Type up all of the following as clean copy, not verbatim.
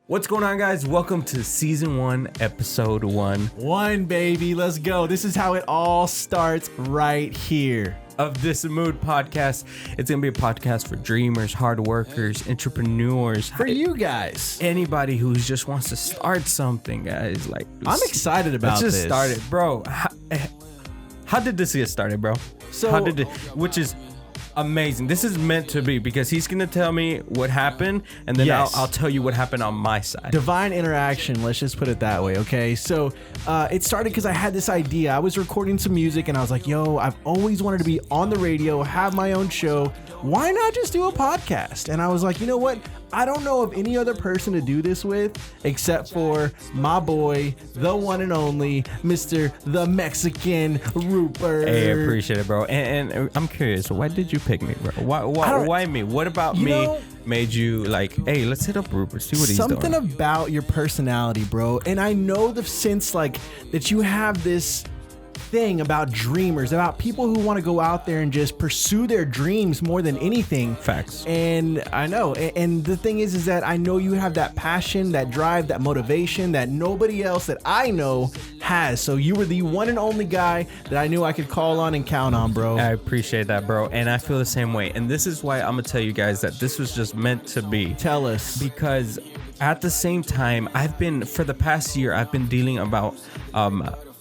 What's going on, guys? Welcome to season 1, episode 1. One, baby. Let's go. This is how it all starts right here. Of DISAMOOD podcast. It's going to be a podcast for dreamers, hard workers, entrepreneurs. For you guys. Anybody who just wants to start something, guys. I'm excited about this. Let's just start it. Bro, how did this get started, bro? Which is amazing. This is meant to be because he's going to tell me what happened and then I'll tell you what happened on my side. Divine interaction. Let's just put it that way. Okay. So it started because I had this idea. I was recording some music and I was like, yo, I've always wanted to be on the radio, have my own show. Why not just do a podcast? And I was like, you know what? I don't know of any other person to do this with except for my boy, the one and only Mr. the Mexican Rupert. Hey, I appreciate it, bro. And I'm curious, why did you pick me, bro? Why me? What about me made you like, hey, let's hit up Rupert, see what he's doing? Something about your personality, bro. And I know the sense like that you have this thing about dreamers, about people who want to go out there and just pursue their dreams more than anything. Facts. And I know. And the thing is that I know you have that passion, that drive, that motivation that nobody else that I know has. So you were the one and only guy that I knew I could call on and count on, bro. I appreciate that, bro. And I feel the same way. And this is why I'm going to tell you guys that this was just meant to be. Tell us. Because at the same time, for the past year, I've been dealing about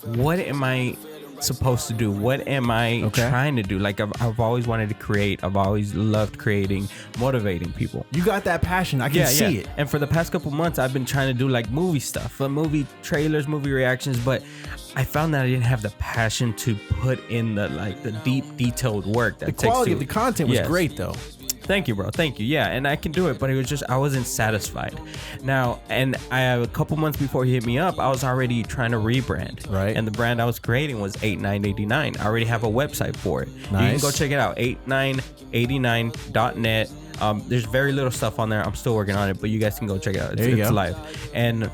what am I supposed to do? What am I trying to do? Like I've always wanted to create. I've always loved creating, motivating people. You got that passion. I can see it. And for the past couple months, I've been trying to do like movie stuff, movie trailers, movie reactions, but I found that I didn't have the passion to put in the deep, detailed work that the quality of the content was great though. Thank you, bro. Thank you. Yeah, and I can do it, but it was just I wasn't satisfied. Now, and a couple months before he hit me up, I was already trying to rebrand. Right. And the brand I was creating was 8989. I already have a website for it. Nice. You can go check it out, 8989.net. There's very little stuff on there. I'm still working on it, but you guys can go check it out. It's live. And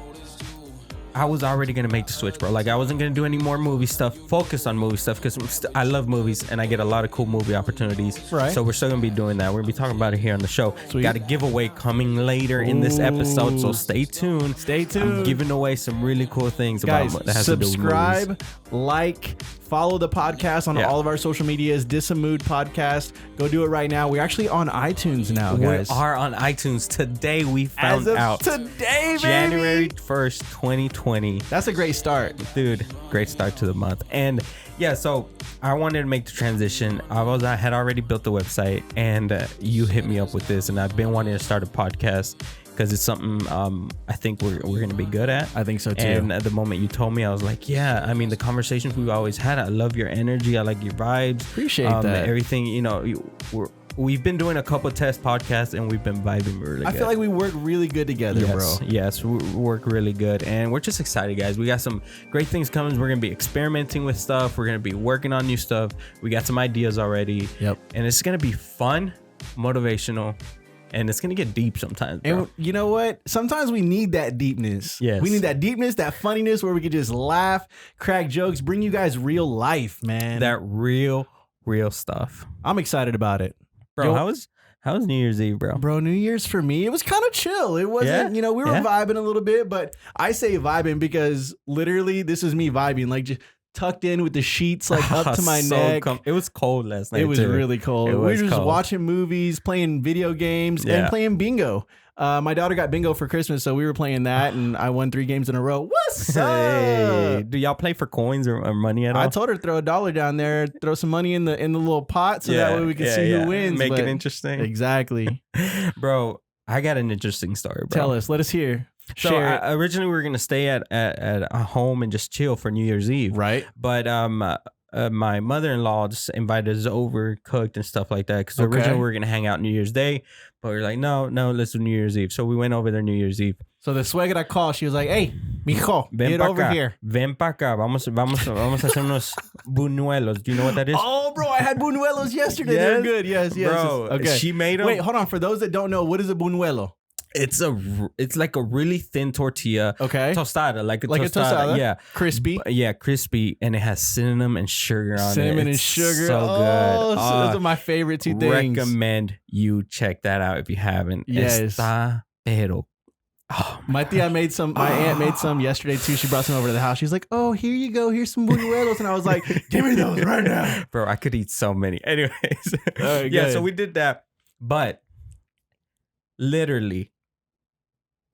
I was already going to make the switch, bro. Like I wasn't going to do any more movie stuff, focus on movie stuff because I love movies and I get a lot of cool movie opportunities. Right. So we're still going to be doing that. We're going to be talking about it here on the show. Sweet. Got a giveaway coming later in this episode, so stay tuned. Stay tuned. I'm giving away some really cool things guys, about that has subscribe, to do with movies. like, follow the podcast on all of our social medias, DISAMOOD podcast. Go do it right now. We're actually on iTunes now, guys. We are on iTunes. Today we found out. Today, baby. January 1st, 2020. That's a great start. Dude, great start to the month. And yeah, so I wanted to make the transition. I had already built the website and you hit me up with this and I've been wanting to start a podcast because it's something I think we're going to be good at. I think so too. And at the moment you told me, I was like, yeah, I mean, the conversations we've always had, I love your energy. I like your vibes. Appreciate that. Everything, we've been doing a couple test podcasts and we've been vibing really good. I feel like we work really good together, bro. Yes, we work really good. And we're just excited, guys. We got some great things coming. We're going to be experimenting with stuff. We're going to be working on new stuff. We got some ideas already. Yep. And it's going to be fun, motivational, and it's going to get deep sometimes, bro. And you know what? Sometimes we need that deepness. Yes. We need that deepness, that funniness where we can just laugh, crack jokes, bring you guys real life, man. That real stuff. I'm excited about it. Bro, how was New Year's Eve, bro? Bro, New Year's for me, it was kind of chill. It wasn't, we were vibing a little bit, but I say vibing because literally this is me vibing, like just tucked in with the sheets like up to my neck. It was cold last night. It was really cold. We were just watching movies, playing video games, and playing bingo. My daughter got bingo for Christmas, so we were playing that, and I won 3 games in a row. What's up? Hey, do y'all play for coins or money at all? I told her to throw $1 down there, throw some money in the little pot, so that way we can see who wins. Make it interesting. Exactly. Bro, I got an interesting story, bro. Tell us. Let us hear. So originally we were gonna stay at a home and just chill for New Year's Eve, right? But my mother-in-law just invited us over, cooked and stuff like that. Because originally we were gonna hang out New Year's Day, but we were like, no, let's do New Year's Eve. So we went over there New Year's Eve. So the suegra called. She was like, "Hey, mijo, get over here. Ven pa acá. Vamos a hacer unos buñuelos. Do you know what that is? Oh, bro, I had buñuelos yesterday. Yes? They're good. Yes. Bro, okay. She made them. Wait, hold on. For those that don't know, what is a buñuelo? It's like a really thin tortilla. Okay. Tostada, like a tostada. Yeah. Crispy. Yeah, crispy. And it has cinnamon and sugar on it. Cinnamon and sugar. So good. So those are my favorite 2 things. Recommend you check that out if you haven't. Yes. Está pero Oh, my aunt made some yesterday too. She brought some over to the house. She's like, "Oh, here you go. Here's some buñuelos." And I was like, "Give me those right now." bro, I could eat so many. Anyways, Right, yeah, so we did that. But literally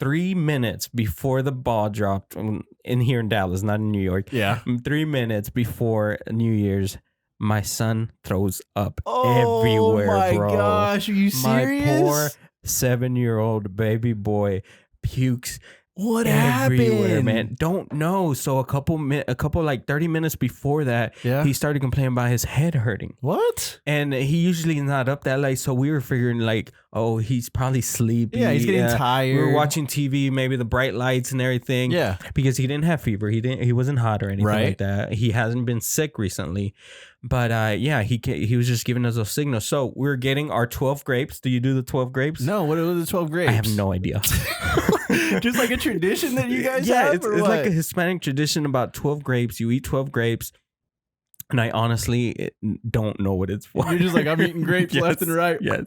3 minutes before the ball dropped in here in Dallas, not in New York. Yeah. 3 minutes before New Year's, my son throws up everywhere, bro. Oh my gosh, are you serious? My poor 7-year-old baby boy pukes. What everywhere, happened, man? Don't know. So a couple like 30 minutes before that, he started complaining about his head hurting. What? And he usually not up that late, so we were figuring like, oh, he's probably sleepy. Yeah, he's getting tired. We were watching TV, maybe the bright lights and everything. Yeah, because he didn't have fever. He wasn't hot or anything like that. He hasn't been sick recently. But yeah, he was just giving us those signals. So we're getting our 12 grapes. Do you do the 12 grapes? No, what are the 12 grapes? I have no idea. Just like a tradition that you guys have? Yeah, it's like a Hispanic tradition about 12 grapes. You eat 12 grapes. And I honestly don't know what it's for. You're just like, I'm eating grapes left and right. Yes.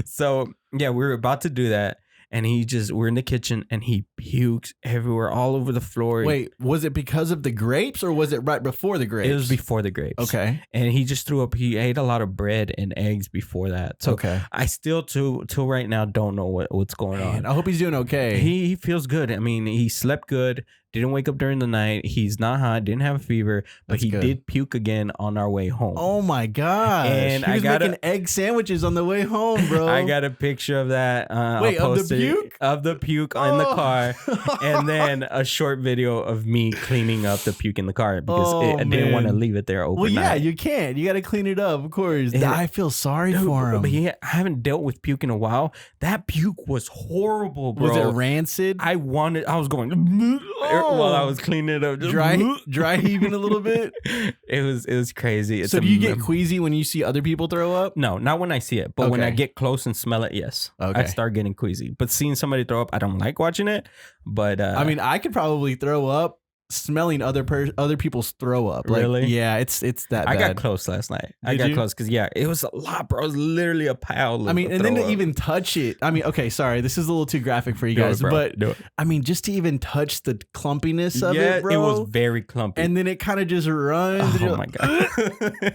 So yeah, we were about to do that. And we're in the kitchen and he pukes everywhere, all over the floor. Wait, was it because of the grapes or was it right before the grapes? It was before the grapes. Okay. And he just threw up. He ate a lot of bread and eggs before that. So I still, till right now, don't know what's going on. I hope he's doing okay. He feels good. I mean, he slept good. Didn't wake up during the night. He's not hot. Didn't have a fever. But he did puke again on our way home. Oh my gosh. And he was making egg sandwiches on the way home, bro. I got a picture of that. Wait, of the puke? Of the puke in the car. And then a short video of me cleaning up the puke in the car because I didn't want to leave it there overnight. Well, yeah, you can't. You got to clean it up, of course. And I feel sorry for him. But I haven't dealt with puke in a while. That puke was horrible, bro. Was it rancid? I was going while I was cleaning it up. Just dry heaving a little bit. It was crazy. So do you get queasy when you see other people throw up? No, not when I see it, but when I get close and smell it, yes. I start getting queasy. But seeing somebody throw up, I don't like watching it. But I mean, I could probably throw up smelling other people's throw up. Like, really? Yeah, it's that bad. I got close last night. I got close because it was a lot, bro. It was literally a pile. I mean, and then to even touch it. I mean, okay, sorry, this is a little too graphic for you guys, but I mean, just to even touch the clumpiness of it, bro. It was very clumpy. And then it kind of just runs. Oh my god,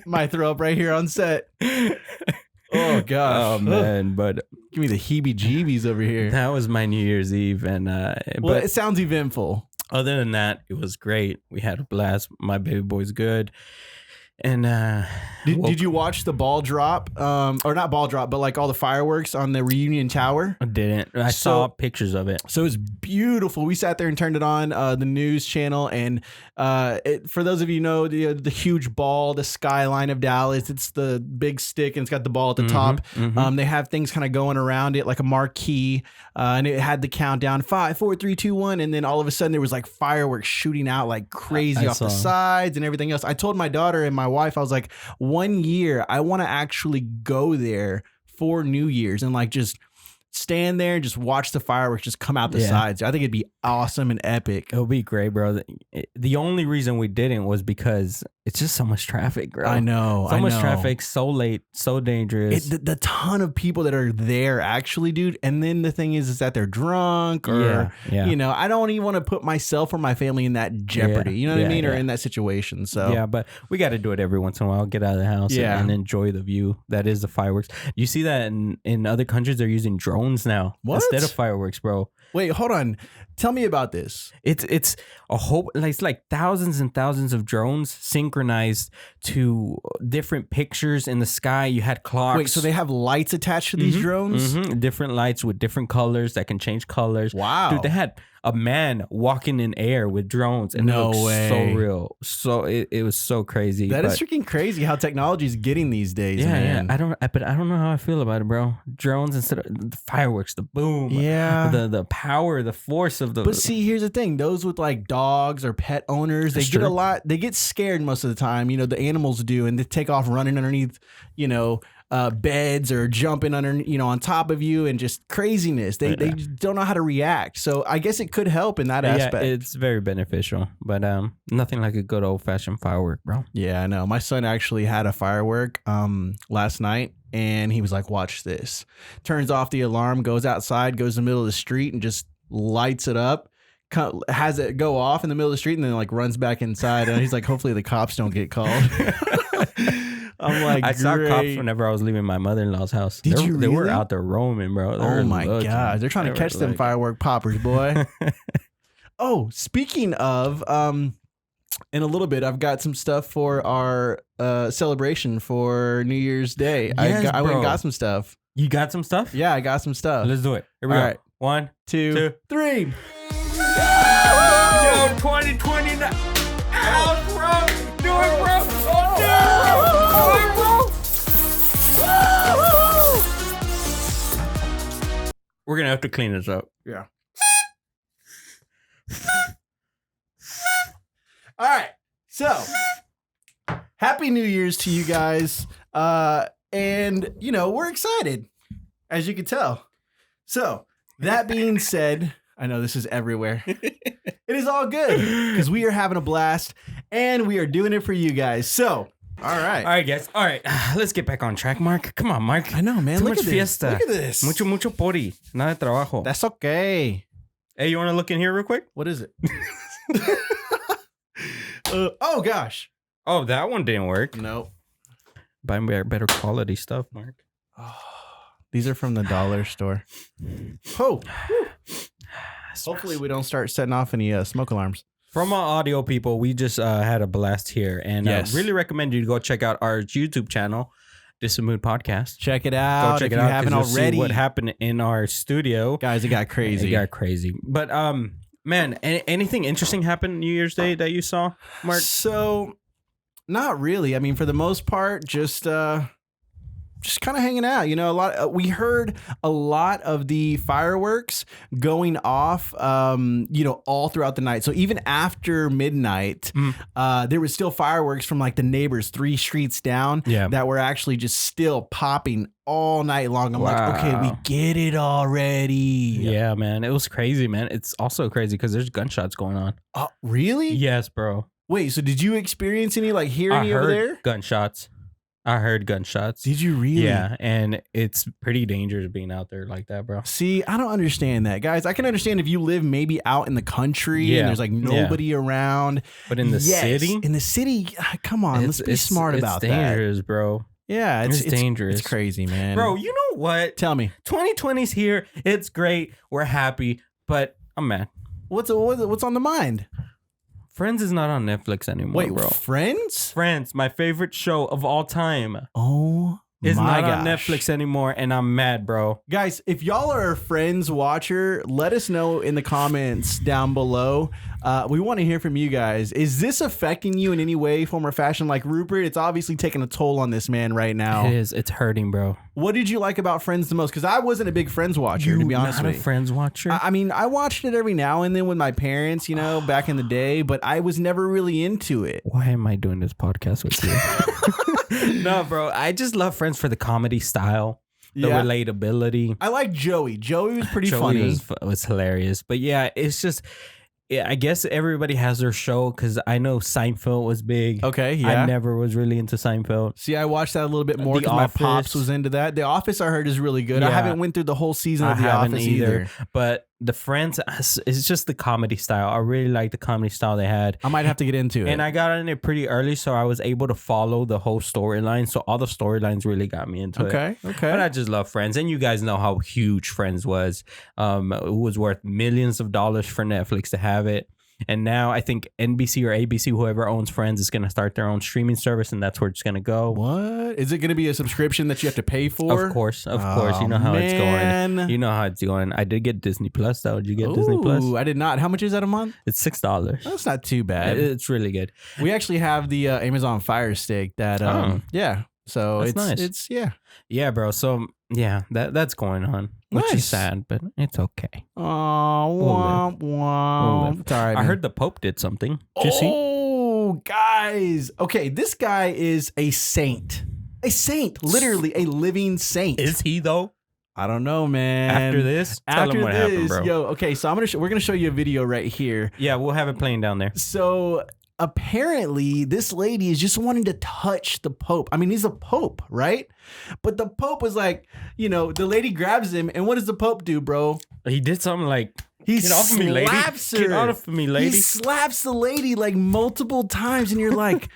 might throw up right here on set. Oh gosh. Oh man, but give me the heebie-jeebies over here. That was my New Year's Eve, and but it sounds eventful. Other than that, it was great. We had a blast. My baby boy's good. And did you watch the ball drop? Or not ball drop, but like all the fireworks on the reunion tower? I didn't. I saw pictures of it. So it was beautiful. We sat there and turned it on the news channel, and for those of you know the huge ball, the skyline of Dallas. It's the big stick, and it's got the ball at the top. They have things kind of going around it like a marquee, and it had the countdown 5, 4, 3, 2, 1, and then all of a sudden there was like fireworks shooting out like crazy off the sides and everything else. I told my daughter and my wife, I was like, one year I want to actually go there for New Year's and like just stand there and just watch the fireworks just come out the sides. I think it'd be awesome and epic. It would be great, bro. The only reason we didn't was because it's just so much traffic, bro. I know. So much traffic, so late, so dangerous. The ton of people that are there actually, dude. And then the thing is that they're drunk or, you know, I don't even want to put myself or my family in that jeopardy, you know what I mean? Or in that situation. So yeah, but we got to do it every once in a while. Get out of the house and enjoy the view. That is the fireworks. You see that in other countries, they're using drones now instead of fireworks, bro. Wait, hold on. Tell me about this. It's a whole, it's like thousands and thousands of drones synchronized to different pictures in the sky. You had clocks. Wait, so they have lights attached to these drones? Different lights with different colors that can change colors. Wow. Dude, they had a man walking in air with drones, and it looked so real. So it was so crazy. That is freaking crazy how technology is getting these days. Yeah. I don't know how I feel about it, bro. Drones instead of the fireworks, the boom. Yeah. The power, the force of the. But see, here's the thing: those with like dogs or pet owners, they get a lot. They get scared most of the time. You know, the animals do, and they take off running underneath. You know. Beds or jumping under, you know, on top of you and just craziness. They don't know how to react. So I guess it could help in that aspect. Yeah, it's very beneficial, but nothing like a good old fashioned firework, bro. Yeah, I know. My son actually had a firework last night, and he was like, "Watch this." Turns off the alarm, goes outside, goes in the middle of the street, and just lights it up, has it go off in the middle of the street, and then like runs back inside. And he's like, hopefully the cops don't get called. I'm like, I saw cops whenever I was leaving my mother-in-law's house. Did you really? They were out there roaming, bro. Oh my God. They're trying to catch them firework poppers, boy. Oh, speaking of, in a little bit, I've got some stuff for our celebration for New Year's Day. Yes, I went and got some stuff. You got some stuff? Yeah, I got some stuff. Let's do it. Here we go. Right. 1, 2, 3. Yo, 2020. Out, bro. Do it, bro. We're going to have to clean this up. Yeah. All right. So, happy New Year's to you guys. And, you know, we're excited, as you can tell. So, that being said, I know this is everywhere. It is all good because we are having a blast and we are doing it for you guys. So, all right, guys. All right, let's get back on track, Mark. Come on, Mark. I know, man. Too Look much at fiesta. This. Look at this. Mucho pori. Nada de trabajo. That's okay. Hey, you want to look in here real quick? What is it? Oh, gosh. Oh, that one didn't work. Nope. Buy better quality stuff, Mark. Oh, these are from the dollar store. Oh. Hopefully we don't start setting off any smoke alarms. From our audio people, we just had a blast here, and yes. Really recommend you to go check out our YouTube channel, DISAMOOD Podcast. Check it out. Go check it out. Haven't already. See what happened in our studio, guys? It got crazy. It got crazy. But man, anything interesting happened New Year's Day that you saw, Mark? So, not really. I mean, for the most part, just kind of hanging out. You know, we heard a lot of the fireworks going off, you know, all throughout the night. So even after midnight, there was still fireworks from like the neighbors 3 streets down that were actually just still popping all night long. I'm like, okay, we get it already. Yeah, man. It was crazy, man. It's also crazy because there's gunshots going on. Oh, really? Yes, bro. Wait, so did you experience any, like, hear any over there? Gunshots. I heard gunshots. Did you really? Yeah, and it's pretty dangerous being out there like that, bro. See, I don't understand that, guys. I can understand if you live maybe out in the country and there's like nobody around. But in the city? In the city, come on, let's be smart about that. It's dangerous, bro. Yeah, it's dangerous. It's crazy, man. Bro, you know what? Tell me. 2020's here. It's great. We're happy, but I'm mad. What's on the mind? Friends is not on Netflix anymore, Wait, bro. Friends? Friends, my favorite show of all time. Oh, is not on Netflix anymore, and I'm mad, bro. Guys, if y'all are a Friends watcher, let us know in the comments down below. We want to hear from you guys. Is this affecting you in any way, form, or fashion? Like Rupert, it's obviously taking a toll on this man right now. It is. It's hurting, bro. What did you like about Friends the most? Because I wasn't a big Friends watcher, to be honest with you. Not a Friends watcher? I mean, I watched it every now and then with my parents, you know, back in the day, but I was never really into it. Why am I doing this podcast with you? No, bro. I just love Friends for the comedy style, the relatability. I like Joey. Joey was pretty funny. Was hilarious. But yeah, it's just... Yeah, I guess everybody has their show because I know Seinfeld was big. Okay, yeah. I never was really into Seinfeld. See, I watched that a little bit more because my pops was into that. The Office, I heard, is really good. Yeah. I haven't went through the whole season of The Office either. But the Friends, it's just the comedy style. I really like the comedy style they had. I might have to get into it. And I got in it pretty early, so I was able to follow the whole storyline. So all the storylines really got me into it. Okay. But I just love Friends. And you guys know how huge Friends was. It was worth millions of dollars for Netflix to have it. And now I think NBC or ABC, whoever owns Friends, is going to start their own streaming service, and that's where it's going to go. What? Is it going to be a subscription that you have to pay for? Of course. You know how it's going. You know how it's going. I did get Disney Plus, though. Did you get Disney Plus? I did not. How much is that a month? It's $6. That's not too bad. It's really good. We actually have the Amazon Fire Stick that, yeah. So that's nice. It's yeah, bro. So yeah, that's going on, which is sad, but it's okay. Oh, womp. It's all right, I heard the Pope did something. Did you see? Oh, guys. Okay, this guy is a saint. A saint, literally a living saint. Is he though? I don't know, man. After this, tell him what happened, bro. Yo, okay, so we're gonna show you a video right here. Yeah, we'll have it playing down there. So apparently this lady is just wanting to touch the Pope. I mean, he's a Pope, right? But the Pope was like, you know, the lady grabs him, and what does the Pope do, bro? He did something like He Get off of me, lady. slaps her. Get off of me, lady. He slaps the lady like multiple times, and you're like,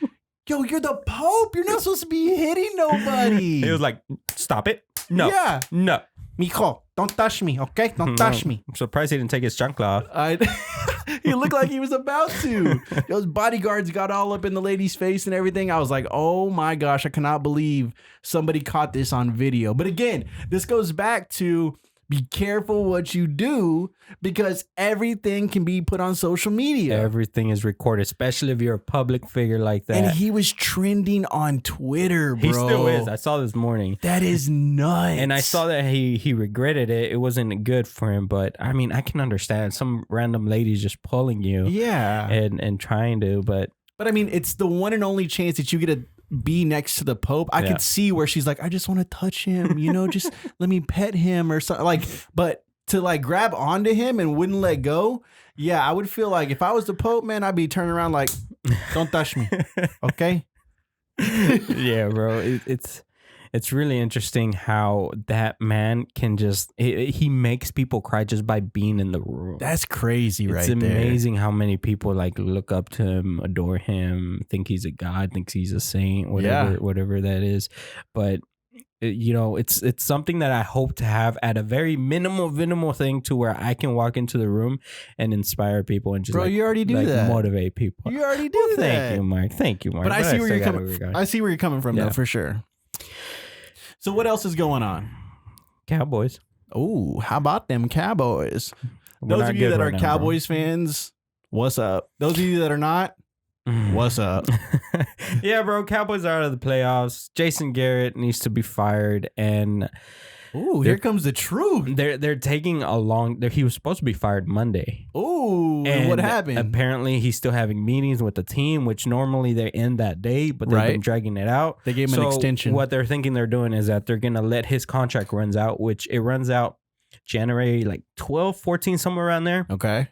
yo, you're the Pope. You're not supposed to be hitting nobody. It was like, stop it. No. Yeah. No. Mijo, don't touch me, okay? Don't touch me. I'm surprised he didn't take his chancla off. He looked like he was about to. Those bodyguards got all up in the lady's face and everything. I was like, oh my gosh, I cannot believe somebody caught this on video. But again, this goes back to be careful what you do because everything can be put on social media. Everything is recorded, especially if you're a public figure like that. And he was trending on Twitter, bro. He still is. I saw this morning. That is nuts. And I saw that he regretted it. It wasn't good for him. But I mean, I can understand some random ladies just pulling you. Yeah. And trying to, but I mean, it's the one and only chance that you get to be next to the Pope. I could see where she's like, I just want to touch him, just let me pet him or something. Like, but to like grab onto him and wouldn't let go. Yeah, I would feel like if I was the Pope, man, I'd be turning around like, don't touch me. Okay. Yeah, bro. It's really interesting how that man can just he makes people cry just by being in the room. That's crazy, right? It's amazing how many people like look up to him, adore him, think he's a god, thinks he's a saint, whatever that is. But it's something that I hope to have at a very minimal thing to where I can walk into the room and inspire people and just you already do that. Motivate people. You already do that. Thank you, Mark. Thank you, Mark. But I see where you're coming. I see where you're coming from, though, for sure. So what else is going on? Cowboys. Oh, how about them Cowboys? Those of you that are Cowboys fans, what's up? Those of you that are not, what's up? Yeah, bro. Cowboys are out of the playoffs. Jason Garrett needs to be fired, and here comes the truth. They're taking a long. He was supposed to be fired Monday. Oh, and what happened? Apparently, he's still having meetings with the team, which normally they end that day, but they've been dragging it out. They gave him an extension. What they're thinking they're doing is that they're gonna let his contract runs out, which it runs out January 12, 14, somewhere around there. Okay.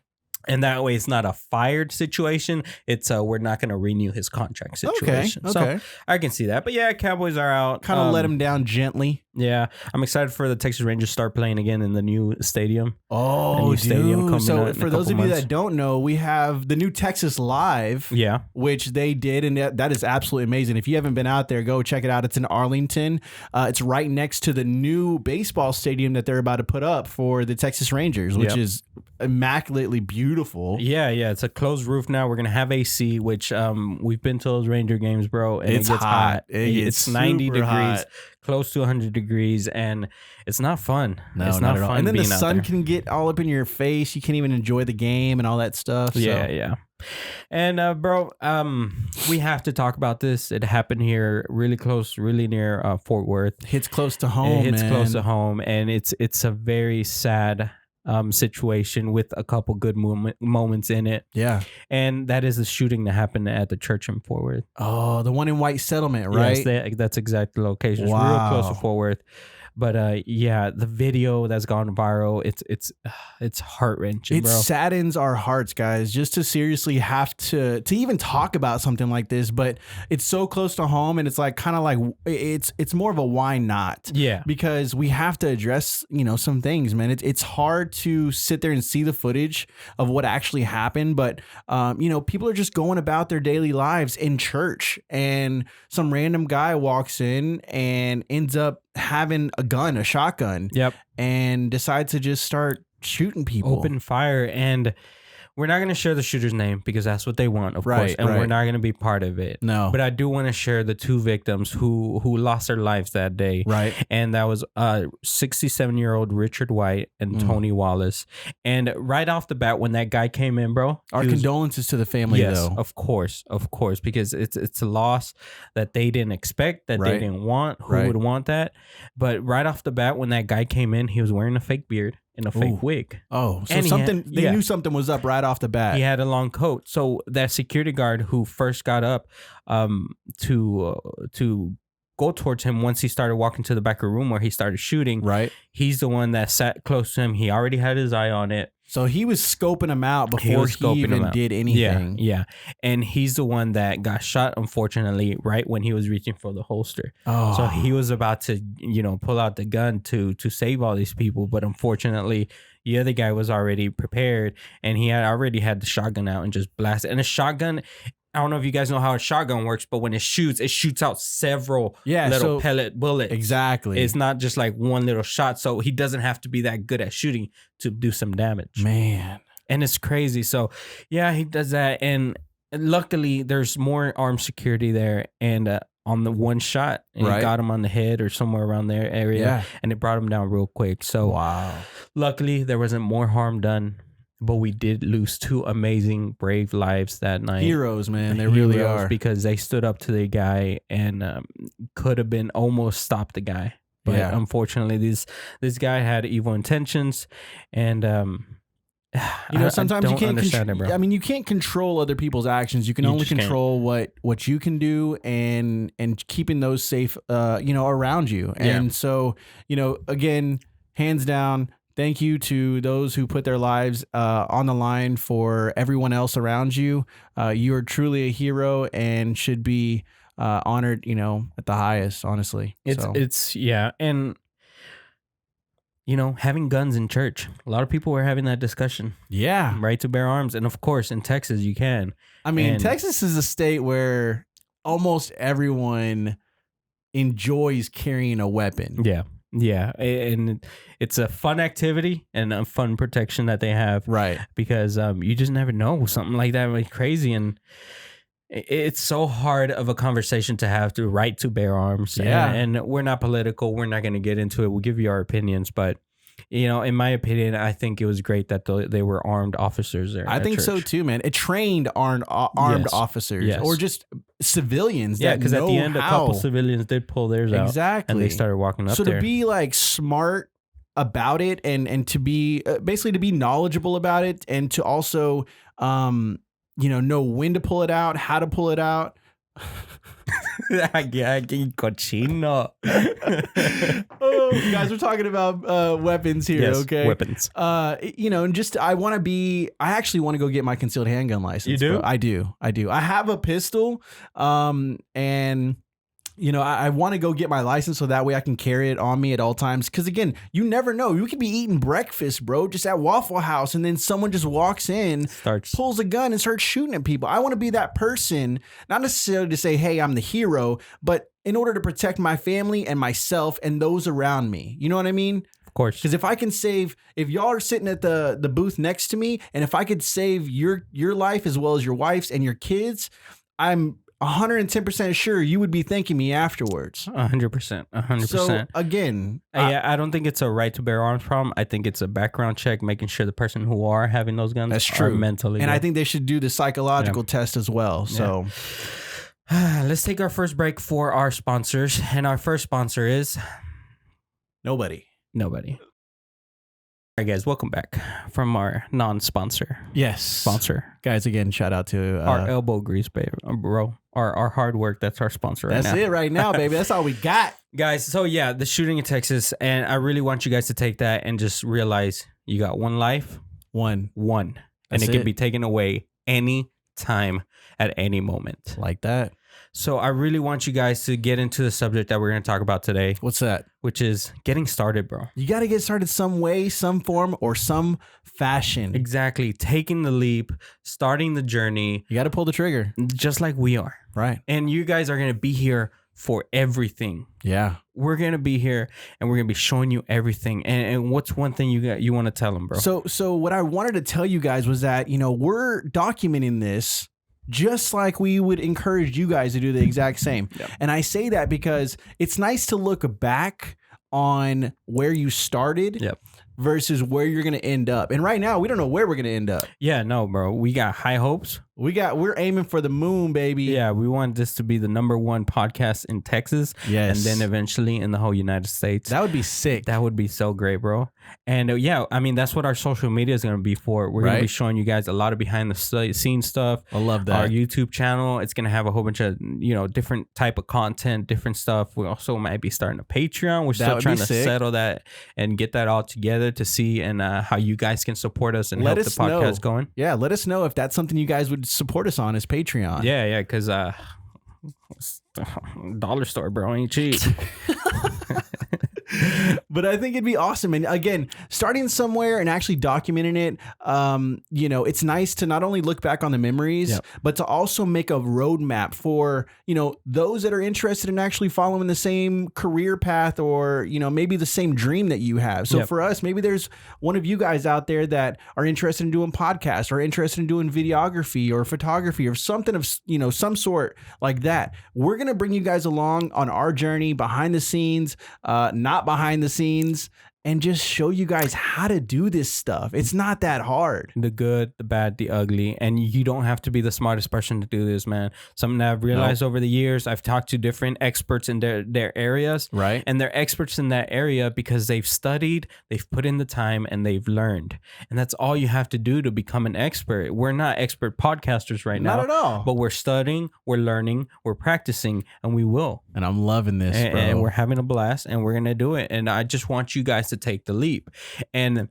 And that way, it's not a fired situation. It's we're not going to renew his contract situation. Okay. So I can see that. But yeah, Cowboys are out. Kind of let him down gently. Yeah, I'm excited for the Texas Rangers to start playing again in the new stadium. Oh, dude. So for those of you that don't know, we have the new Texas Live. Yeah. Which they did, and that is absolutely amazing. If you haven't been out there, go check it out. It's in Arlington. It's right next to the new baseball stadium that they're about to put up for the Texas Rangers, which is immaculately beautiful. Yeah. It's a closed roof now. We're gonna have AC, which we've been to those Ranger games, bro, and it's it gets hot. It's 90 degrees. Hot. Close to 100 degrees, and it's not fun. No, it's not fun. And then the being sun can get all up in your face. You can't even enjoy the game and all that stuff. Yeah. And bro, we have to talk about this. It happened here, really close, really near Fort Worth. Hits close to home. It hits close to home, and it's a very sad situation with a couple good moments in it. Yeah. And that is the shooting that happened at the church in Fort Worth. Oh, the one in White Settlement, right? Yes, that's exact the location. It's real close to Fort Worth. But the video that's gone viral, it's heart-wrenching, bro. It saddens our hearts, guys, just to seriously have to even talk about something like this. But it's so close to home, and it's like kind of like it's more of a why not? Yeah, because we have to address some things, man. It's hard to sit there and see the footage of what actually happened, but people are just going about their daily lives in church, and some random guy walks in and ends up having a shotgun, and decides to just start shooting people, open fire. And we're not going to share the shooter's name because that's what they want, of course, and we're not going to be part of it. No, but I do want to share the two victims who lost their lives that day, right? And that was 67-year-old Richard White and Tony Wallace. And right off the bat, when that guy came in, bro, our condolences to the family. Yes, though, of course, because it's a loss that they didn't expect, that they didn't want. Who would want that? But right off the bat, when that guy came in, he was wearing a fake beard and a fake wig. Oh, so they knew something was up right off the bat. He had a long coat. So that security guard who first got up to go towards him once he started walking to the back of the room where he started shooting, right? He's the one that sat close to him. He already had his eye on it. So he was scoping him out before he even did anything. Yeah. And he's the one that got shot, unfortunately, right when he was reaching for the holster. Oh. So he was about to, pull out the gun to save all these people. But unfortunately, The other guy was already prepared, and he had already had the shotgun out and just blasted. And a shotgun, I don't know if you guys know how a shotgun works, but when it shoots out several little pellet bullets. Exactly. It's not just like one little shot. So he doesn't have to be that good at shooting to do some damage. Man. And it's crazy. So yeah, he does that. And luckily there's more armed security there. And on the one shot, and it got him on the head or somewhere around their area. And it brought him down real quick. So luckily there wasn't more harm done. But we did lose 2 amazing, brave lives that night. Heroes, man. They really are. Because they stood up to the guy and could have been almost stopped the guy. But unfortunately, this guy had evil intentions. And, sometimes you can't understand it, bro. I mean, you can't control other people's actions. You can only control what you can do and keeping those safe, around you. And so, again, hands down, thank you to those who put their lives on the line for everyone else around you. You are truly a hero and should be honored, at the highest, honestly. And having guns in church. A lot of people were having that discussion. Yeah. Right to bear arms. And of course, in Texas, you can. I mean, Texas is a state where almost everyone enjoys carrying a weapon. Yeah. Yeah, and it's a fun activity and a fun protection that they have, right? Because you just never know, something like that would be crazy, and it's so hard of a conversation to have to right to bear arms. And we're not political. We're not going to get into it. We'll give you our opinions, but in my opinion, I think it was great that they were armed officers there. I think so too, man. It trained armed officers or just civilians. Yeah, because at the end, a couple civilians did pull theirs out. Exactly. And they started walking up there. So to be like smart about it and to be basically to be knowledgeable about it and to also, know when to pull it out, how to pull it out. Cochino. Guys, we're talking about weapons here, okay? Weapons. And just I actually want to go get my concealed handgun license. You do? Bro. I do. I have a pistol, and I want to go get my license so that way I can carry it on me at all times. Because again, you never know. You could be eating breakfast, bro, just at Waffle House, and then someone just walks in, pulls a gun, and starts shooting at people. I want to be that person, not necessarily to say, hey, I'm the hero, but in order to protect my family and myself and those around me. You know what I mean? Of course. Because if y'all are sitting at the booth next to me, and if I could save your life as well as your wife's and your kids, I'm 110% sure you would be thanking me afterwards. 100%. 100%. So again, I don't think it's a right to bear arms problem. I think it's a background check, making sure the person who are having those guns are mentally. And I think they should do the psychological test as well. So let's take our first break for our sponsors. And our first sponsor is Nobody. All right, guys, welcome back from our non-sponsor. Yes. Sponsor. Guys, again, shout out to our elbow grease, baby, bro. Our hard work, that's our sponsor right now. That's it right now, baby. That's all we got. Guys, so yeah, the shooting in Texas, and I really want you guys to take that and just realize you got one life. One. And it can be taken away any time at any moment. Like that. So I really want you guys to get into the subject that we're going to talk about today. What's that? Which is getting started, bro. You got to get started some way, some form, or some fashion. Exactly. Taking the leap, starting the journey. You got to pull the trigger. Just like we are. Right. And you guys are going to be here for everything. Yeah. We're going to be here and we're going to be showing you everything. And what's one thing you want to tell them, bro? So what I wanted to tell you guys was that, we're documenting this just like we would encourage you guys to do the exact same. Yep. And I say that because it's nice to look back on where you started versus where you're going to end up. And right now, we don't know where we're going to end up. Yeah, no, bro. We got high hopes. We're aiming for the moon, baby. Yeah, we want this to be the #1 podcast in Texas. Yes. And then eventually in the whole United States. That would be sick. That would be so great, bro. And I mean, that's what our social media is going to be for. We're going to be showing you guys a lot of behind the scenes stuff. I love that. Our YouTube channel, it's going to have a whole bunch of, different type of content, different stuff. We also might be starting a Patreon. We're still trying to settle that and get that all together to see and how you guys can support us and help the podcast going. Yeah, let us know if that's something you guys would support us on, is Patreon. Yeah, because dollar store, bro, ain't cheap. But I think it'd be awesome. And again, starting somewhere and actually documenting it, it's nice to not only look back on the memories, but to also make a roadmap for, those that are interested in actually following the same career path or, maybe the same dream that you have. So for us, maybe there's one of you guys out there that are interested in doing podcasts or interested in doing videography or photography or something of, some sort like that. We're going to bring you guys along on our journey behind the scenes, not behind the scenes, and just show you guys how to do this stuff. It's not that hard. The good, the bad, the ugly. And you don't have to be the smartest person to do this, man. Something that I've realized over the years, I've talked to different experts in their areas. Right. And they're experts in that area because they've studied, they've put in the time, and they've learned. And that's all you have to do to become an expert. We're not expert podcasters right now. Not at all. But we're studying, we're learning, we're practicing, and we will. And I'm loving this, bro. And we're having a blast, and we're going to do it. And I just want you guys to take the leap. And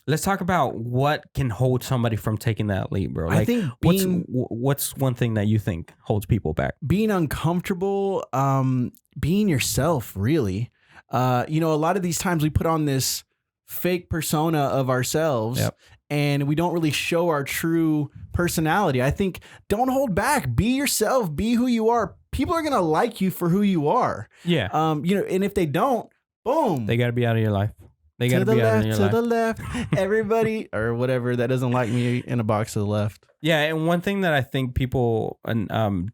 let's talk about what can hold somebody from taking that leap, bro. Like, I think what's one thing that you think holds people back? Being uncomfortable, being yourself, really. A lot of these times we put on this fake persona of ourselves, and we don't really show our true personality. I think don't hold back. Be yourself. Be who you are. People are gonna like you for who you are. Yeah. And if they don't, boom, they got to be out of your life. They got to be out of your life. To the left, everybody, or whatever that doesn't like me in a box to the left. Yeah, and one thing that I think people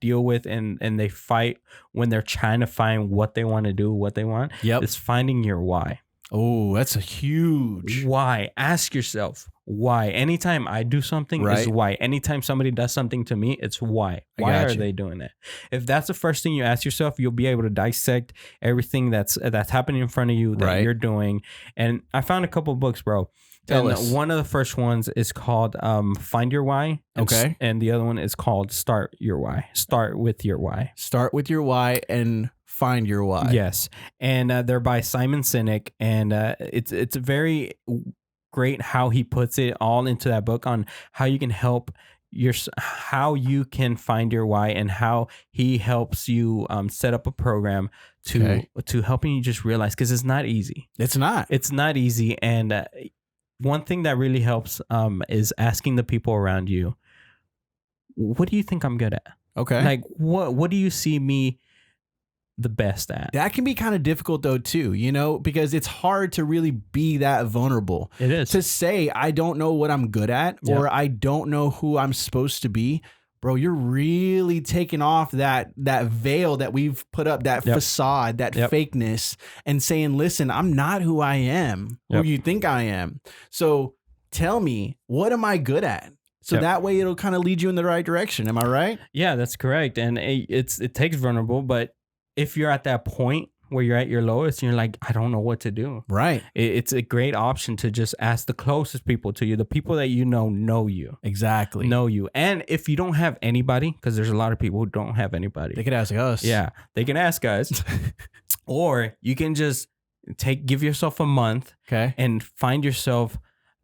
deal with and they fight when they're trying to find what they want to do, what they want, is finding your why. Oh, that's a huge why. Ask yourself why. Anytime I do something, is why. Anytime somebody does something to me, it's why. Why are they doing it? If that's the first thing you ask yourself, you'll be able to dissect everything that's happening in front of you that you're doing. And I found a couple of books, bro. Tell us. One of the first ones is called Find Your Why. And the other one is called Start Your Why. Start with your why. Start with your why and find your why. Yes. And they're by Simon Sinek. And it's very great how he puts it all into that book on how you can how you can find your why, and how he helps you set up a program to helping you just realize, because it's not easy. It's not easy. And one thing that really helps is asking the people around you, what do you think I'm good at? Okay. Like, what do you see me the best at? That can be kind of difficult though too, because it's hard to really be that vulnerable. It is. To say, I don't know what I'm good at, or I don't know who I'm supposed to be. Bro, you're really taking off that veil that we've put up, that facade, that fakeness, and saying, listen, I'm not who I am, who you think I am. So tell me, what am I good at? So that way it'll kind of lead you in the right direction. Am I right? Yeah, that's correct. And it takes vulnerable, but if you're at that point where you're at your lowest and you're like, I don't know what to do. Right. It's a great option to just ask the closest people to you, the people that know you. Exactly. Know you. And if you don't have anybody, because there's a lot of people who don't have anybody. They could ask us. Yeah, they can ask us. Or you can just give yourself a month and find yourself.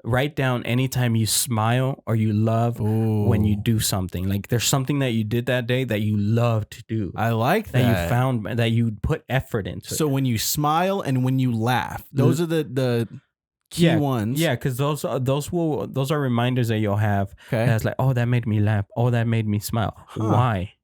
Write down anytime you smile or you love when you do something. Like there's something that you did that day that you love to do. I like that. That you found, that you put effort into. So when you smile and when you laugh, those are the key ones. Yeah, because those are reminders that you'll have. Okay. That's like, oh, that made me laugh. Oh, that made me smile. Why?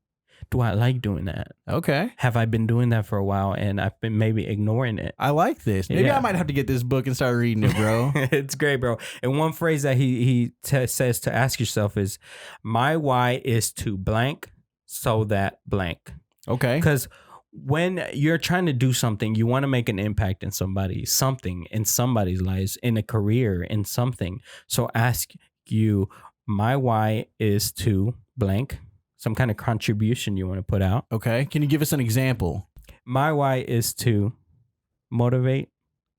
Do I like doing that? Okay. Have I been doing that for a while and I've been maybe ignoring it? I like this. Maybe I might have to get this book and start reading it, bro. It's great, bro. And one phrase that he says to ask yourself is, my why is to blank so that blank. Okay. Because when you're trying to do something, you want to make an impact in somebody's lives, in a career, in something. So ask you, my why is to blank. Some kind of contribution you want to put out. Okay. Can you give us an example? My why is to motivate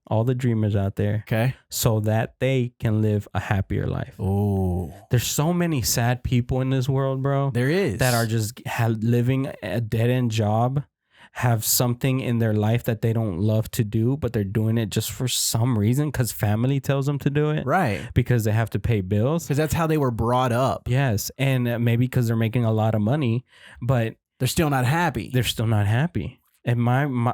all the dreamers out there. Okay. So that they can live a happier life. Oh. There's so many sad people in this world, bro. There is. That are just living a dead-end job, have something in their life that they don't love to do, but they're doing it just for some reason because family tells them to do it. Right. Because they have to pay bills. Because that's how they were brought up. Yes. And maybe because they're making a lot of money, but they're still not happy. They're still not happy. And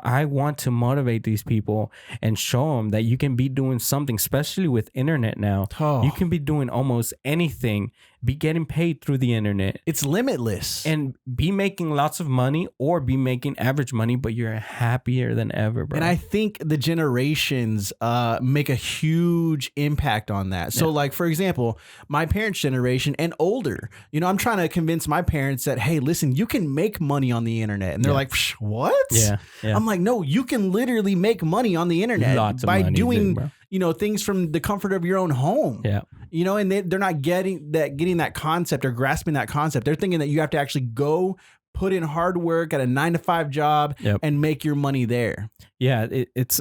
I want to motivate these people and show them that you can be doing something, especially with internet now. Oh. You can be doing almost anything, be getting paid through the internet. It's limitless. And be making lots of money or be making average money, but you're happier than ever, bro. And I think the generations make a huge impact on that. So like, for example, my parents' generation and older, you know, I'm trying to convince my parents that, hey, listen, you can make money on the internet. And they're like, what? Yeah. I'm like, no, you can literally make money on the internet by doing, you know, things from the comfort of your own home. Yeah. You know, and they're not getting that concept or grasping that concept. They're thinking that you have to actually go put in hard work at a 9-to-5 job and make your money there. Yeah, it's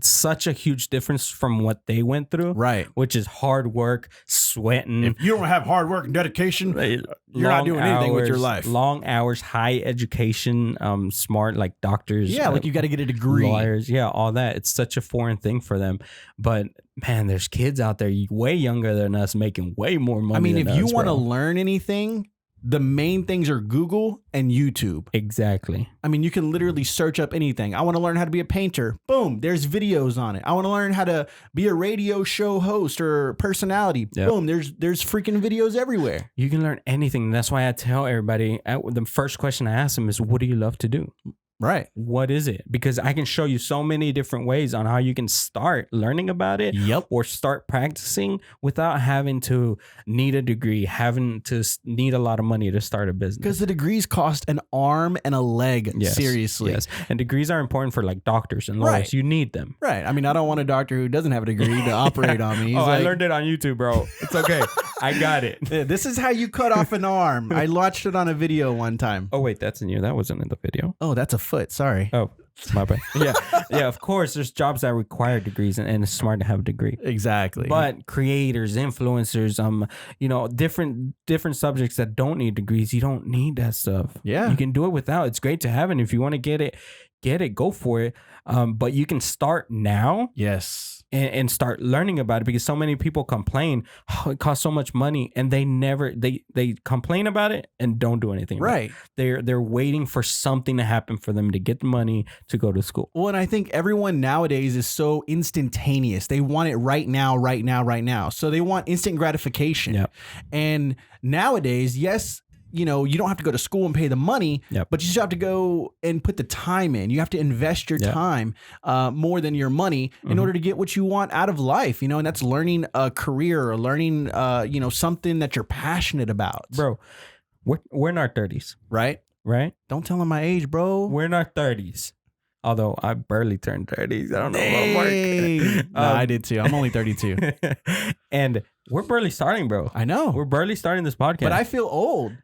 such a huge difference from what they went through, right? Which is hard work, sweating. If you don't have hard work and dedication, you're not doing anything with your life. Long hours, high education, smart, like doctors. Yeah, like you got to get a degree. Lawyers, yeah, all that. It's such a foreign thing for them. But man, there's kids out there way younger than us making way more money. I mean, than if you us, want to bro. learn anything, the main things are Google and YouTube. Exactly. I mean, you can literally search up anything. I want to learn how to be a painter. Boom, there's videos on it. I want to learn how to be a radio show host or personality. Yep. Boom, there's freaking videos everywhere. You can learn anything. That's why I tell everybody, the first question I ask them is, what do you love to do? Right. What is it? Because I can show you so many different ways on how you can start learning about it. Yep. Or start practicing without having to need a degree, having to need a lot of money to start a business. Because the degrees cost an arm and a leg. Yes, Seriously. Yes. And degrees are important for like doctors and lawyers. Right. You need them. Right. I mean, I don't want a doctor who doesn't have a degree to operate on me. He's I learned it on YouTube, bro. It's okay. I got it. Yeah, this is how you cut off an arm. I watched it on a video one time. Oh, wait, that's in you. That wasn't in the video. Oh, that's a foot. Sorry. Oh, my bad. Yeah, of course. There's jobs that require degrees, and it's smart to have a degree. Exactly. But creators, influencers, you know, different subjects that don't need degrees, you don't need that stuff. Yeah. You can do it without. It's great to have it. If you want to get it, go for it. But you can start now. Yes. And start learning about it, because so many people complain, oh, it costs so much money, and they complain about it and don't do anything. Right. They're waiting for something to happen for them to get the money to go to school. Well, and I think everyone nowadays is so instantaneous. They want it right now, right now, right now. So they want instant gratification. Yep. And nowadays, yes, you know, you don't have to go to school and pay the money, but you just have to go and put the time in. You have to invest your time more than your money in order to get what you want out of life, you know, and that's learning a career or learning, you know, something that you're passionate about. Bro, we're in our 30s. Right? Right? Don't tell them my age, bro. We're in our 30s. Although I barely turned 30s. I don't know about Mark. No, I did too. I'm only 32. And we're barely starting, bro. I know. We're barely starting this podcast. But I feel old.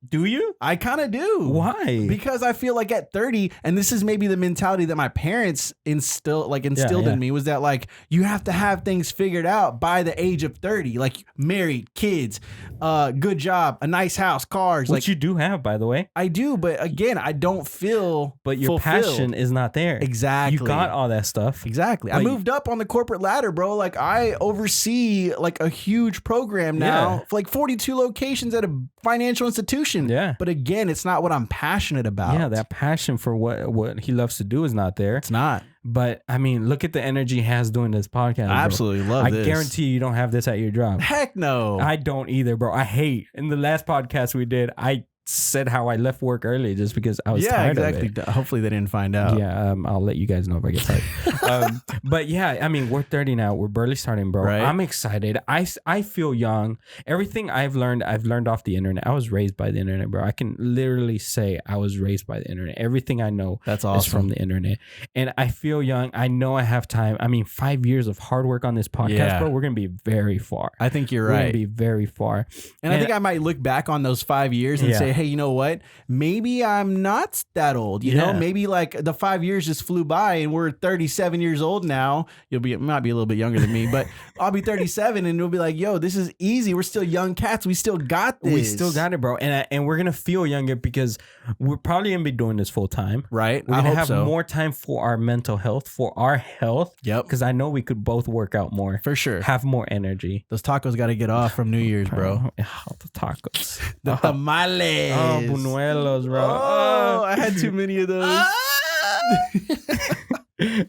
Do you? I kind of do. Why? Because I feel like at 30, and this is maybe the mentality that my parents instilled in me, was that like you have to have things figured out by the age of 30, like married, kids, good job, a nice house, cars. Which like you do have, by the way. I do, but again, I don't feel But your fulfilled. passion is not there. Exactly. You got all that stuff. Exactly. I moved up on the corporate ladder, bro. Like I oversee like a huge program now, for like 42 locations at a financial institution. Yeah. But again, it's not what I'm passionate about. Yeah, that passion for what he loves to do is not there. It's not. But I mean, look at the energy he has doing this podcast. I absolutely love this. I guarantee you don't have this at your job. Heck no. I don't either, bro. I hate. In the last podcast we did, I said how I left work early just because I was tired of it. Hopefully they didn't find out. Yeah, I'll let you guys know if I get tired. But yeah, I mean, we're 30 now. We're barely starting, bro. Right? I'm excited. I feel young. Everything I've learned off the internet. I was raised by the internet, bro. I can literally say I was raised by the internet. Everything I know is from the internet. And I feel young. I know I have time. I mean, 5 years of hard work on this podcast, bro. We're going to be very far. I think you're We're right. going to be very far. And I think I might look back on those 5 years and say, hey, you know what? Maybe I'm not that old. You know, maybe like the 5 years just flew by and we're 37 years old now. Might be a little bit younger than me, but I'll be 37 and it'll be like, yo, this is easy. We're still young cats. We still got this. We still got it, bro. And we're going to feel younger because we're probably going to be doing this full time. Right. We're going to have more time for our mental health, for our health. Yep. Because I know we could both work out more. For sure. Have more energy. Those tacos got to get off from New Year's, bro. The tacos. The tamales. Oh, buñuelos, bro. Oh, I had too many of those.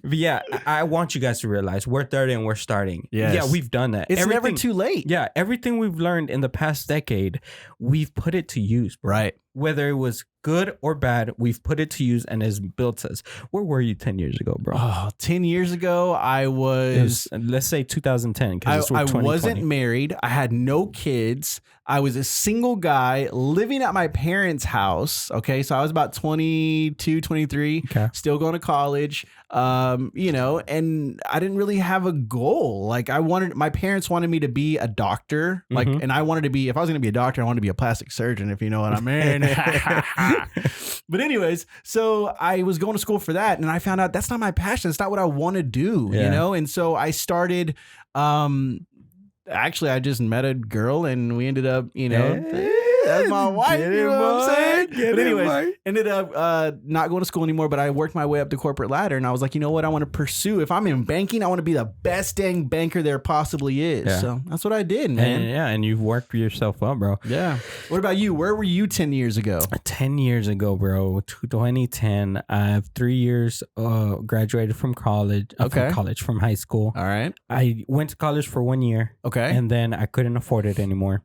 But yeah, I want you guys to realize we're 30 and we're starting. Yes. Yeah, we've done that. It's never too late. Yeah, everything we've learned in the past decade, we've put it to use. Bro. Right. Whether it was good or bad, we've put it to use and has built us. Where were you 10 years ago, bro? Oh, 10 years ago, I was let's say 2010. I wasn't married. I had no kids. I was a single guy living at my parents' house. Okay. So I was about 22, 23, still going to college, and I didn't really have a goal. Like my parents wanted me to be a doctor. Like, and I wanted to be, if I was going to be a doctor, I wanted to be a plastic surgeon, if you know what I mean. But anyways, so I was going to school for that, and I found out that's not my passion. It's not what I want to do, And so I started, actually, I just met a girl, and we ended up, that's my wife, you know what I'm saying? But anyways, ended up not going to school anymore, but I worked my way up the corporate ladder, and I was like, you know what? I want to pursue. If I'm in banking, I want to be the best dang banker there possibly is. Yeah. So that's what I did, man. And you've worked yourself up, bro. Yeah. What about you? Where were you 10 years ago? 10 years ago, bro. 2010. I have 3 years graduated from college. From high school. All right. I went to college for 1 year. Okay. And then I couldn't afford it anymore.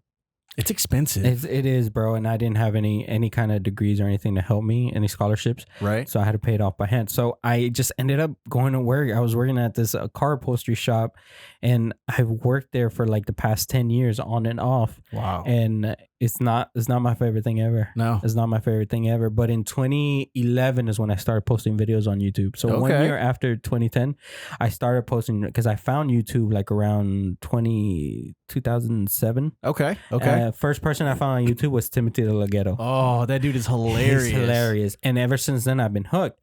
It's expensive. It is, bro. And I didn't have any kind of degrees or anything to help me, any scholarships. Right. So I had to pay it off by hand. So I just ended up going to work. I was working at this car upholstery shop, and I've worked there for like the past 10 years on and off. Wow. And it's not my favorite thing ever. No. It's not my favorite thing ever. But in 2011 is when I started posting videos on YouTube. So 1 year after 2010, I started posting because I found YouTube like around 2007. Okay. First person I found on YouTube was Timothy the Legato. Oh, that dude is hilarious. He's hilarious. And ever since then, I've been hooked.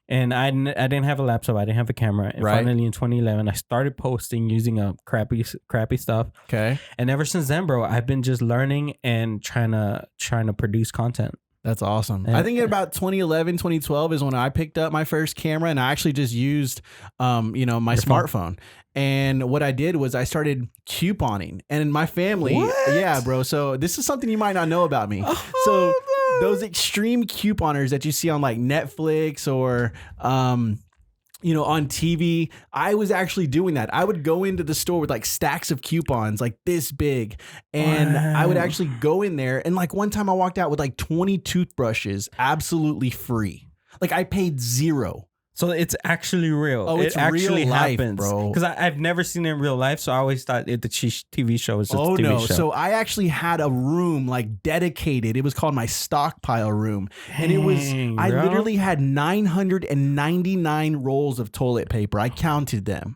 And I didn't have a laptop. I didn't have a camera. And finally in 2011, I started posting using a crappy stuff. Okay. And ever since then, bro, I've been just learning and trying to produce content. That's awesome. I think about 2011, 2012 is when I picked up my first camera, and I actually just used, my smartphone. And what I did was I started couponing, and my family, yeah, bro. So this is something you might not know about me. So those extreme couponers that you see on like Netflix or, on TV, I was actually doing that. I would go into the store with like stacks of coupons like this big, and I would actually go in there, and like one time I walked out with like 20 toothbrushes absolutely free. Like I paid $0. So it's actually real. Oh, it's it actually real life, happens, bro. Because I've never seen it in real life, so I always thought the TV show was just a TV show. So I actually had a room like dedicated. It was called my stockpile room, and it was I literally had 999 rolls of toilet paper. I counted them.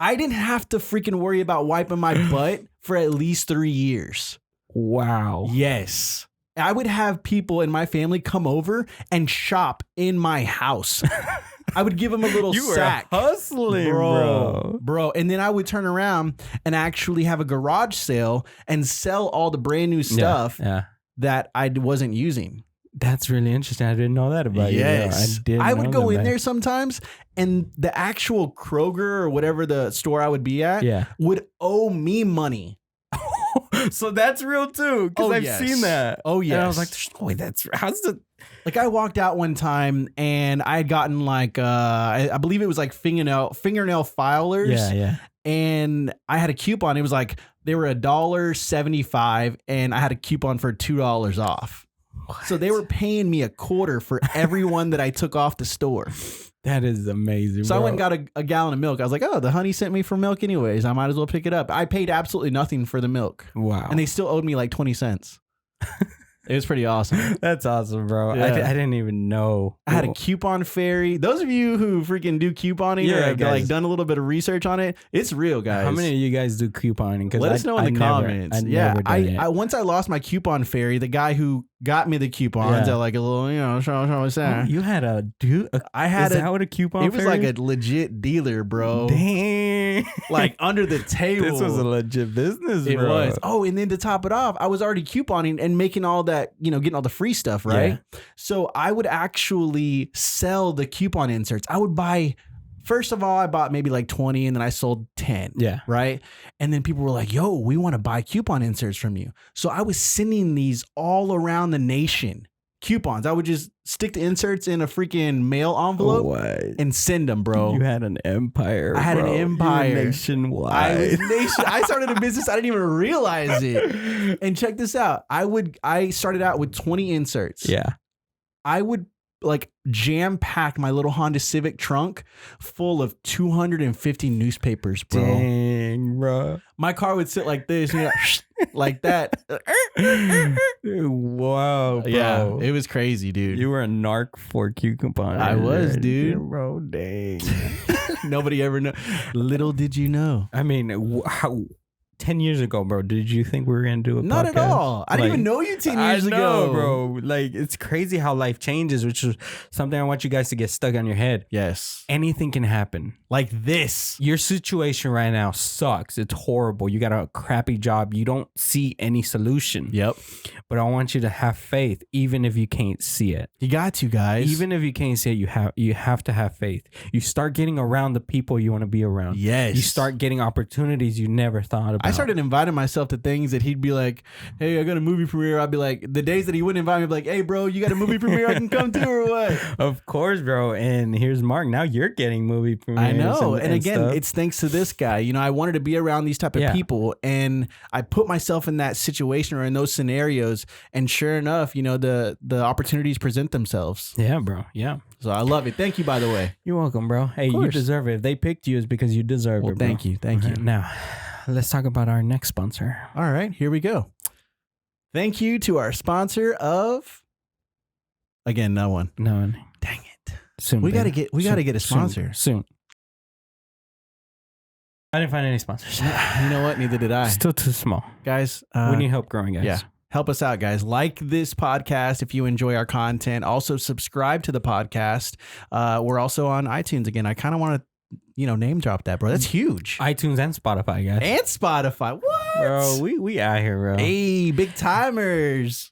I didn't have to freaking worry about wiping my butt for at least 3 years. Wow. Yes. I would have people in my family come over and shop in my house. I would give them a little sack. You were hustling, bro. And then I would turn around and actually have a garage sale and sell all the brand new stuff that I wasn't using. That's really interesting. I didn't know that about you. Yes. I would go in there sometimes, and the actual Kroger or whatever the store I would be at would owe me money. So that's real too, because I've seen that. Oh yeah, and I was like, "There's no way that's how's the." Like I walked out one time and I had gotten like I believe it was like fingernail filers. Yeah. And I had a coupon. It was like they were $1.75, and I had a coupon for $2 off. What? So they were paying me $0.25 for everyone that I took off the store. That is amazing. So I went and got a gallon of milk. I was like, oh, the honey sent me for milk anyways. I might as well pick it up. I paid absolutely nothing for the milk. Wow. And they still owed me like 20 cents. It was pretty awesome. That's awesome, bro. Yeah. I didn't even know. I had a coupon fairy. Those of you who freaking do couponing or have like done a little bit of research on it, it's real, guys. How many of you guys do couponing? Let us know in the comments. I once I lost my coupon fairy, the guy who got me the coupons at like a little, You had a dude. I had is that what a coupon? It was like a legit dealer, bro. Dang. Like under the table. This was a legit business, bro. It was. Oh, and then to top it off, I was already couponing and making all that, getting all the free stuff, right? Yeah. So I would actually sell the coupon inserts. I would buy. First of all, I bought maybe like 20 and then I sold 10. Yeah. Right. And then people were like, yo, we want to buy coupon inserts from you. So I was sending these all around the nation, coupons. I would just stick the inserts in a freaking mail envelope and send them, bro. You had an empire. I had an empire. You were nationwide. I started a business. I didn't even realize it. And check this out. I started out with 20 inserts. Yeah. I would like jam pack my little Honda Civic trunk full of 250 newspapers, bro. Dang, bro. My car would sit like this, like that. Whoa, bro. Yeah, it was crazy, dude. You were a narc for coupons. I was, dude. Bro, dang. Nobody ever know. Little did you know. I mean, how 10 years ago, bro, did you think we were going to do a podcast? Not at all. I didn't even know you 10 years ago. Bro. Like, it's crazy how life changes, which is something I want you guys to get stuck on your head. Yes. Anything can happen. Like this. Your situation right now sucks. It's horrible. You got a crappy job. You don't see any solution. Yep. But I want you to have faith, even if you can't see it. You got to, guys. Even if you can't see it, you have to have faith. You start getting around the people you want to be around. Yes. You start getting opportunities you never thought about. I started inviting myself to things that he'd be like, hey, I got a movie premiere. I'd be like, the days that he wouldn't invite me, I'd be like, hey, bro, you got a movie premiere I can come to or what? Of course, bro. And here's Mark. Now you're getting movie premieres. I know. And again, stuff. it's thanks to this guy. You know, I wanted to be around these type of people, and I put myself in that situation or in those scenarios. And sure enough, you know, the opportunities present themselves. Yeah, bro. Yeah. So I love it. Thank you, by the way. You're welcome, bro. Hey, you deserve it. If they picked you, it's because you deserve it, bro. Thank you. Thank you. Now, let's talk about our next sponsor. All right, here we go. Thank you to our sponsor of, again, no one. No one. Dang it. Soon. We got to get a sponsor. Soon. I didn't find any sponsors. You know what? Neither did I. Still too small. Guys, we need help growing, guys. Yeah. Help us out, guys. Like this podcast if you enjoy our content. Also, subscribe to the podcast. We're also on iTunes again. I kind of want to, name drop that, bro. That's huge. iTunes and Spotify, guys. And Spotify. What? Bro, we out here, bro. Hey, big timers.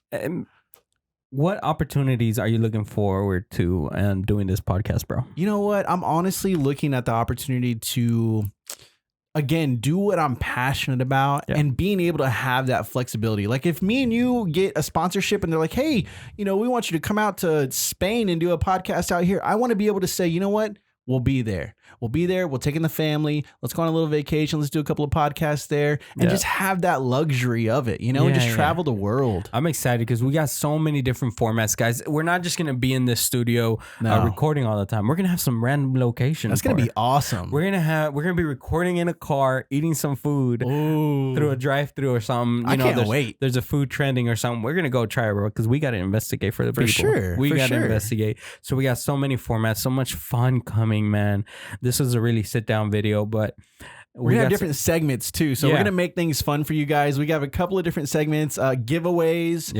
What opportunities are you looking forward to doing this podcast, bro? You know what? I'm honestly looking at the opportunity to, again, do what I'm passionate about and being able to have that flexibility. Like if me and you get a sponsorship and they're like, hey, we want you to come out to Spain and do a podcast out here. I want to be able to say, you know what? We'll be there. We'll take in the family. Let's go on a little vacation. Let's do a couple of podcasts there and just have that luxury of it, and just travel the world. I'm excited because we got so many different formats, guys. We're not just going to be in this studio recording all the time. We're going to have some random locations. That's going to be awesome. We're going to be recording in a car, eating some food through a drive-through or something. I can't wait. There's a food trending or something. We're going to go try it, bro, because we got to investigate for the people. Sure. We got to investigate. So we got so many formats, so much fun coming, man. This is a really sit-down video, but we're gonna have different segments too. So we're gonna make things fun for you guys. We have a couple of different segments, giveaways,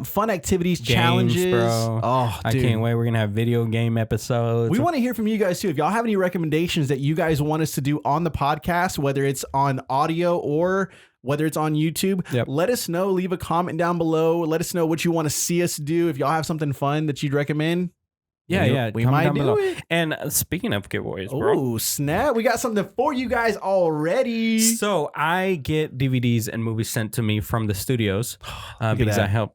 fun activities, games, challenges. Bro. Oh, I can't wait. We're gonna have video game episodes. We want to hear from you guys too. If y'all have any recommendations that you guys want us to do on the podcast, whether it's on audio or whether it's on YouTube, let us know. Leave a comment down below. Let us know what you want to see us do. If y'all have something fun that you'd recommend. We might do it. And speaking of giveaways, bro. Oh, snap. We got something for you guys already. So I get DVDs and movies sent to me from the studios because I help,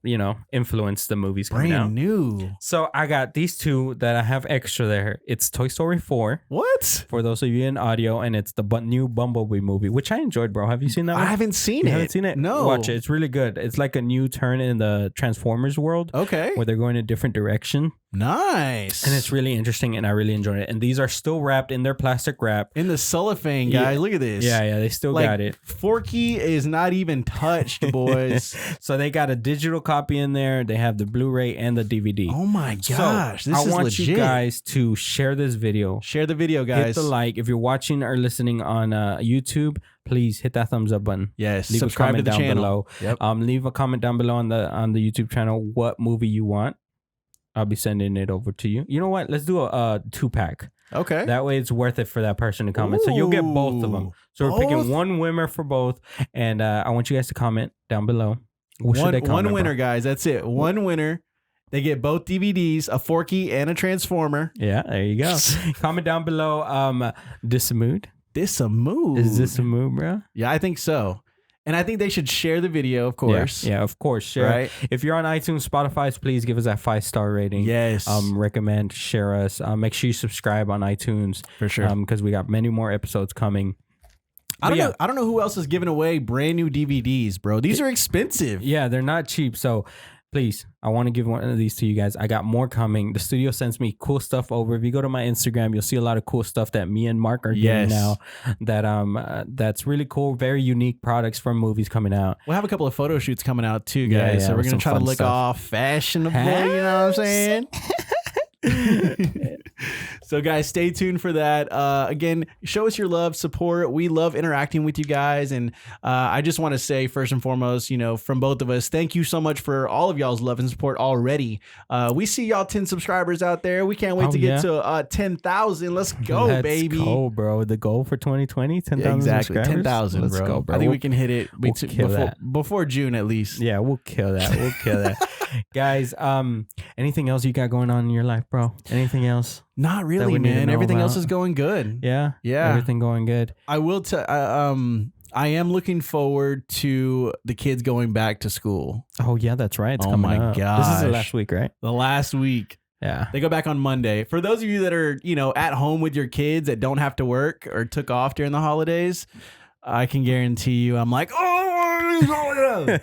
influence the movies coming out. Brand new. So I got these two that I have extra there. It's Toy Story 4. What? For those of you in audio, and it's the new Bumblebee movie, which I enjoyed, bro. Have you seen that one? I haven't seen it. You haven't seen it? No. Watch it. It's really good. It's like a new turn in the Transformers world. Okay. Where they're going a different direction. Nice. And it's really interesting, and I really enjoyed it. And these are still wrapped in their plastic wrap. In the cellophane, guys. Yeah. Look at this. Yeah, they still got it. Forky is not even touched, boys. So they got a digital copy in there. They have the Blu-ray and the DVD. Oh my gosh. So this is I want legit. you guys to share this video. Share the video, guys. Hit the like. If you're watching or listening on YouTube, please hit that thumbs up button. Yes. Leave subscribe a comment to the down channel. below. Yep. Leave a comment down below on the YouTube channel what movie you want. I'll be sending it over to you. You know what? Let's do a 2-pack. Okay. That way it's worth it for that person to comment. So you'll get both of them. So we're picking one winner for both. And I want you guys to comment down below. One winner, guys. That's it. One winner. They get both DVDs, a Forky and a Transformer. Yeah, there you go. Comment down below. DISAMOOD. DISAMOOD. Is DISAMOOD, bro? Yeah, I think so. And I think they should share the video, of course. Yeah, of course. Share. Right. If you're on iTunes, Spotify, please give us that 5-star rating. Yes. Recommend, share us. Make sure you subscribe on iTunes. For sure. Because we got many more episodes coming. I don't know who else is giving away brand new DVDs, bro. These are expensive. Yeah, they're not cheap. So please, I want to give one of these to you guys. I got more coming. The studio sends me cool stuff over. If you go to my Instagram, you'll see a lot of cool stuff that me and Mark are getting now. That's really cool. Very unique products from movies coming out. We'll have a couple of photo shoots coming out too, guys. Yeah, so we're gonna try to look stuff. all fashionable. You know what I'm saying? So guys, stay tuned for that. Again, show us your love, support. We love interacting with you guys, and I just want to say first and foremost, from both of us, thank you so much for all of y'all's love and support already. We see y'all 10 subscribers out there. We can't wait to get to 10,000. Let's go, baby. Let's go, bro. The goal for 2020, 10,000 exactly, subscribers. 10,000, Let's bro. go, bro. I think we can hit it before June at least. Yeah, we'll kill that. We'll kill that. Guys, anything else you got going on in your life, bro? Anything else? Not really, man. Everything else is going good. Yeah. Everything going good. I will I am looking forward to the kids going back to school. Oh yeah, that's right. It's oh coming my up. gosh. This is the last week, right? The last week. Yeah. They go back on Monday. For those of you that are, at home with your kids that don't have to work or took off during the holidays, I can guarantee you I'm like, oh,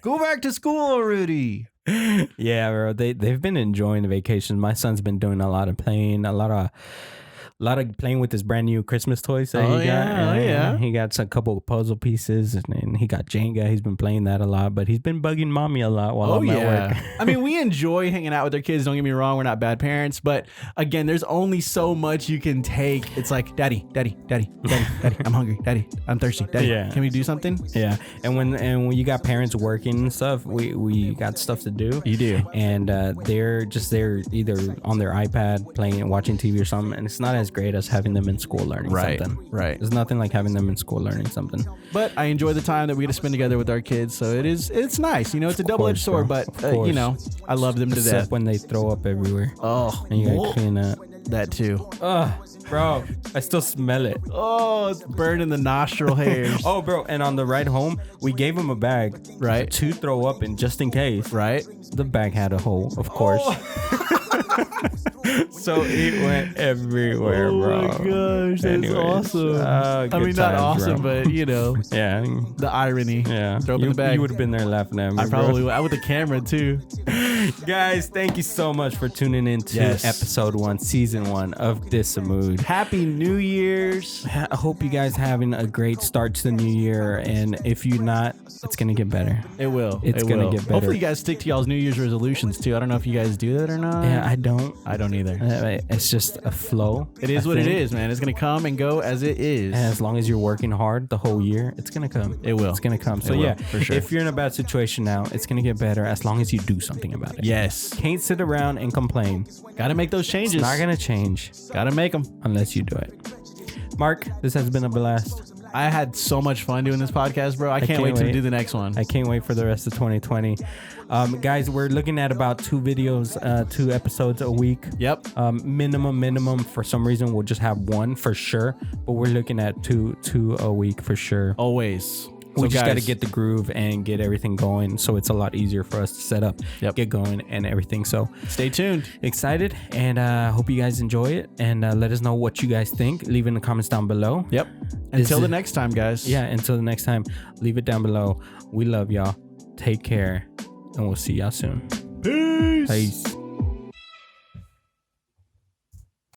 go back to school already. Yeah, bro. They've been enjoying the vacations. My son's been doing a lot of playing, a lot of playing with his brand new Christmas toys that he got. Yeah. He got a couple of puzzle pieces, and he got Jenga. He's been playing that a lot, but he's been bugging mommy a lot while I'm at work. I mean, we enjoy hanging out with our kids. Don't get me wrong. We're not bad parents, but again, there's only so much you can take. It's like, daddy, I'm hungry. Daddy, I'm thirsty. Daddy, can we do something? Yeah. And when you got parents working and stuff, we got stuff to do. You do. And they're either on their iPad playing and watching TV or something, and it's not as great as having them in school learning something. Right. There's nothing like having them in school learning something. But I enjoy the time that we get to spend together with our kids, so it's nice. It's a double-edged sword, but I love them to death. When they throw up everywhere. Oh, and you gotta clean up. That too. Oh, bro, I still smell it. Oh, it's burning the nostril hairs. Oh, bro, and on the ride home, we gave him a bag, right, to throw up in just in case. Right. The bag had a hole, of course. So it went everywhere, bro. Oh my gosh, that's awesome. I mean, not awesome, bro. But yeah, the irony. Yeah, throw up in the bag. You would have been there laughing at me. I probably would. I with the camera too. Guys, thank you so much for tuning in to episode 1, season 1 of DISAMOOD. Happy New Year's. I hope you guys having a great start to the new year, and if you're not, it's gonna get better. It will. It's gonna get better. Hopefully, you guys stick to y'all's New Year's resolutions too. I don't know if you guys do that or not. Yeah, I don't either. It's just a flow. It is what it is, man. It's gonna come and go as it is. And as long as you're working hard the whole year, it's gonna come. It will. It's gonna come. So yeah, for sure. If you're in a bad situation now, it's gonna get better as long as you do something about it. Yes. Can't sit around and complain. Gotta make those changes. It's not gonna change. Gotta make them unless you do it. Mark, this has been a blast. I had so much fun doing this podcast, bro. I can't wait to do the next one. I can't wait for the rest of 2020. Guys, we're looking at about 2 episodes a week. Yep. Minimum. For some reason, we'll just have 1 for sure. But we're looking at two a week for sure. Always. We just got to get the groove and get everything going, so it's a lot easier for us to set up, get going, and everything. So stay tuned. Excited, and hope you guys enjoy it. And let us know what you guys think. Leave it in the comments down below. Yep. Until the next time, guys. Yeah, until the next time. Leave it down below. We love y'all. Take care, and we'll see y'all soon. Peace. Peace.